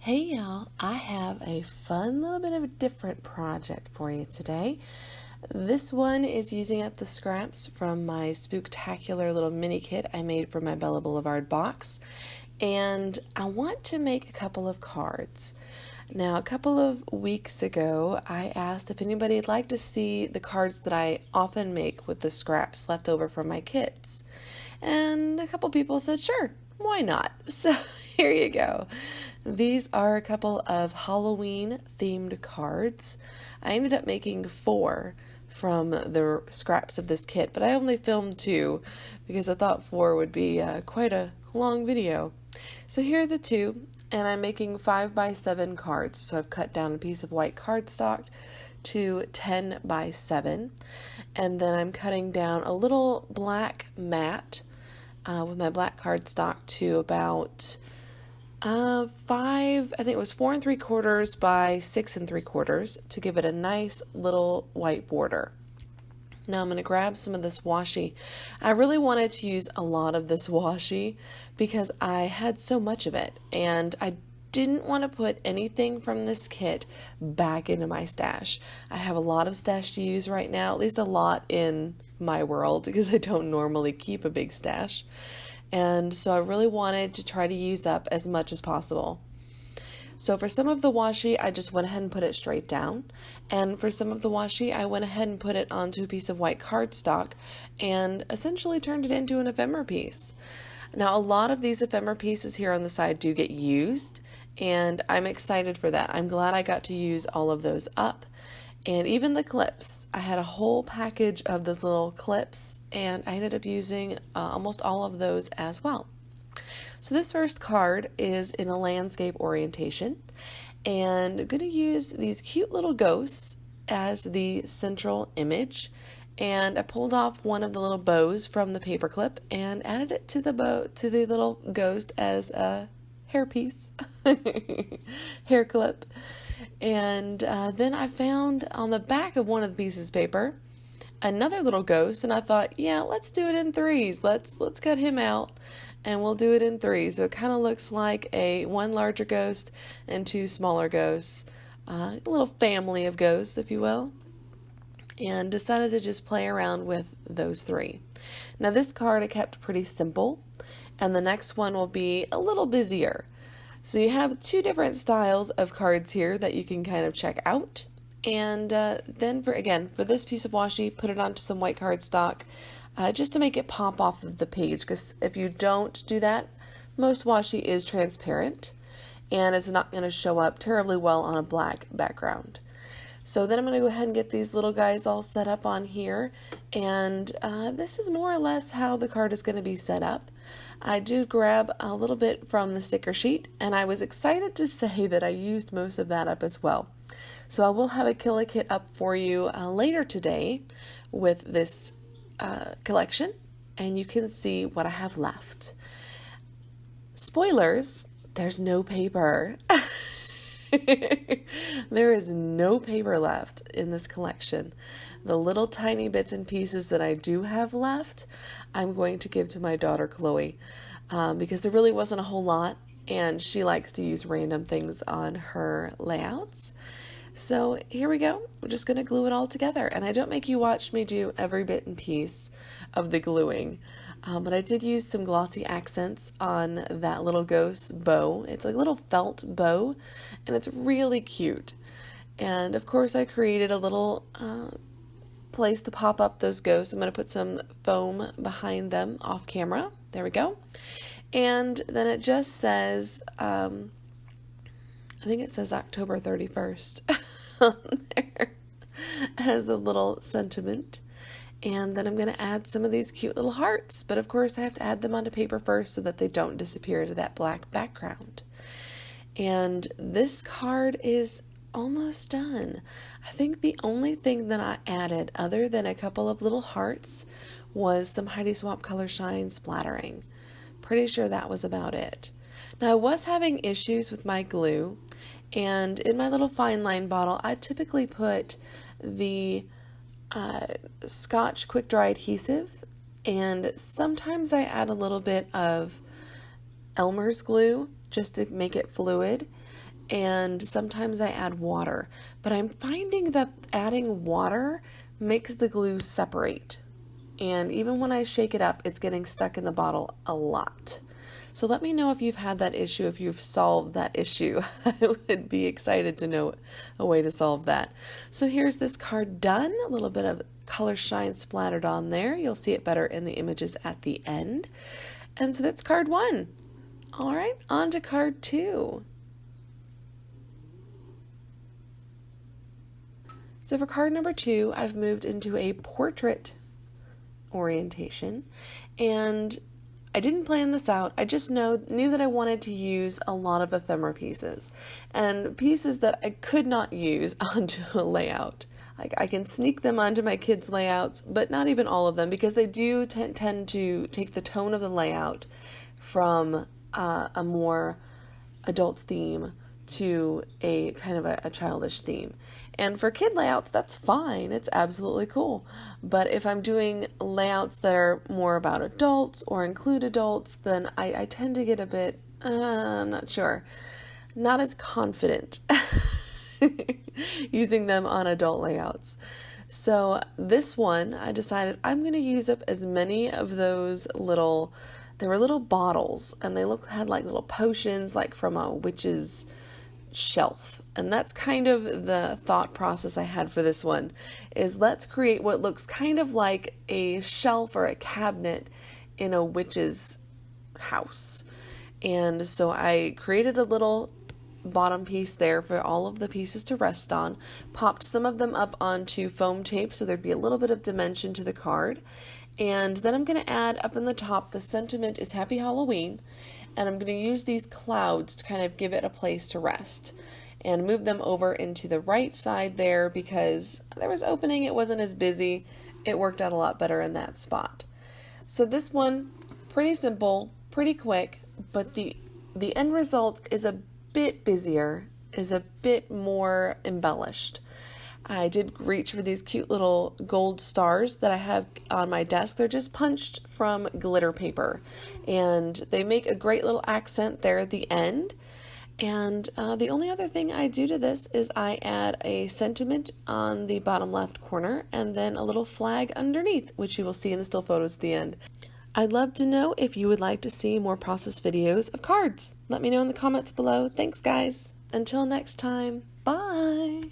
Hey y'all, I have a fun little bit of a different project for you today. This one is using up the scraps from my Spooktacular little mini kit I made for my Bella Boulevard box, and I want to make a couple of cards. Now, a couple of weeks ago, I asked if anybody would like to see the cards that I often make with the scraps left over from my kits. And a couple people said, sure, why not? So here you go. These are a couple of Halloween themed cards. I ended up making 4 from the scraps of this kit, but I only filmed 2 because I thought 4 would be quite a long video. So here are the 2, and I'm making 5x7 cards. So I've cut down a piece of white cardstock to 10x7, and then I'm cutting down a little black mat with my black cardstock to about 5, I think it was 4 3/4 by 6 3/4 to give it a nice little white border. Now I'm going to grab some of this washi. I really wanted to use a lot of this washi because I had so much of it, and I didn't want to put anything from this kit back into my stash. I have a lot of stash to use right now, at least a lot in my world, because I don't normally keep a big stash. And so I really wanted to try to use up as much as possible. So for some of the washi, I just went ahead and put it straight down. And for some of the washi, I went ahead and put it onto a piece of white cardstock and essentially turned it into an ephemera piece. Now, a lot of these ephemera pieces here on the side do get used, and I'm excited for that. I'm glad I got to use all of those up. And even the clips. I had a whole package of those little clips, and I ended up using almost all of those as well. So this first card is in a landscape orientation, and I'm going to use these cute little ghosts as the central image. And I pulled off one of the little bows from the paper clip and added it to the little ghost as a hairpiece, hair clip. And then I found on the back of one of the pieces of paper another little ghost, and I thought, yeah, let's do it in 3s. Let's cut him out, and we'll do it in 3s. So it kind of looks like one larger ghost and 2 smaller ghosts, a little family of ghosts, if you will. And decided to just play around with those 3. Now this card I kept pretty simple, and the next one will be a little busier. So you have 2 different styles of cards here that you can kind of check out. And then for this piece of washi, put it onto some white cardstock just to make it pop off of the page, because if you don't do that, most washi is transparent and it's not going to show up terribly well on a black background. So then I'm going to go ahead and get these little guys all set up on here, and this is more or less how the card is going to be set up. I do grab a little bit from the sticker sheet, and I was excited to say that I used most of that up as well. So I will have a Kill a Kit up for you later today with this collection, and you can see what I have left. Spoilers, there's no paper. There is no paper left in this collection. The little tiny bits and pieces that I do have left, I'm going to give to my daughter Chloe, because there really wasn't a whole lot, and she likes to use random things on her layouts. So here we go. We're just going to glue it all together, and I don't make you watch me do every bit and piece of the gluing. But I did use some glossy accents on that little ghost bow. It's a little felt bow, and it's really cute. And of course I created a little place to pop up those ghosts. I'm going to put some foam behind them off camera. There we go. And then it just says, I think it says October 31st on there as a little sentiment. And then I'm going to add some of these cute little hearts, but of course I have to add them onto paper first so that they don't disappear into that black background. And this card is almost done. I think the only thing that I added other than a couple of little hearts was some Heidi Swapp Color Shine splattering. Pretty sure that was about it. Now I was having issues with my glue, and in my little fine line bottle I typically put the Scotch quick dry adhesive, and sometimes I add a little bit of Elmer's glue just to make it fluid. and sometimes I add water, but I'm finding that adding water makes the glue separate. And even when I shake it up, it's getting stuck in the bottle a lot. So let me know if you've had that issue, if you've solved that issue. I would be excited to know a way to solve that. So here's this card done, a little bit of color shine splattered on there. You'll see it better in the images at the end. And so that's card 1. All right, on to card 2. So for card number 2, I've moved into a portrait orientation, and I didn't plan this out. I just knew that I wanted to use a lot of ephemera pieces, and pieces that I could not use onto a layout. I can sneak them onto my kids' layouts, but not even all of them, because they do tend to take the tone of the layout from a more adult theme to a kind of a childish theme. And for kid layouts, that's fine. It's absolutely cool. But if I'm doing layouts that are more about adults or include adults, then I tend to get a bit, I'm not sure, not as confident using them on adult layouts. So this one, I decided I'm going to use up as many of those they were little bottles, and they had like little potions, like from a witch's shelf. And that's kind of the thought process I had for this one, is let's create what looks kind of like a shelf or a cabinet in a witch's house. And so I created a little bottom piece there for all of the pieces to rest on, popped some of them up onto foam tape so there'd be a little bit of dimension to the card. And then I'm going to add up in the top, the sentiment is Happy Halloween, and I'm going to use these clouds to kind of give it a place to rest, and move them over into the right side there because there was opening, it wasn't as busy, it worked out a lot better in that spot. So this one, pretty simple, pretty quick, but the end result is a bit busier, is a bit more embellished. I did reach for these cute little gold stars that I have on my desk. They're just punched from glitter paper, and they make a great little accent there at the end. And the only other thing I do to this is I add a sentiment on the bottom left corner and then a little flag underneath, which you will see in the still photos at the end. I'd love to know if you would like to see more process videos of cards. Let me know in the comments below. Thanks, guys. Until next time, bye.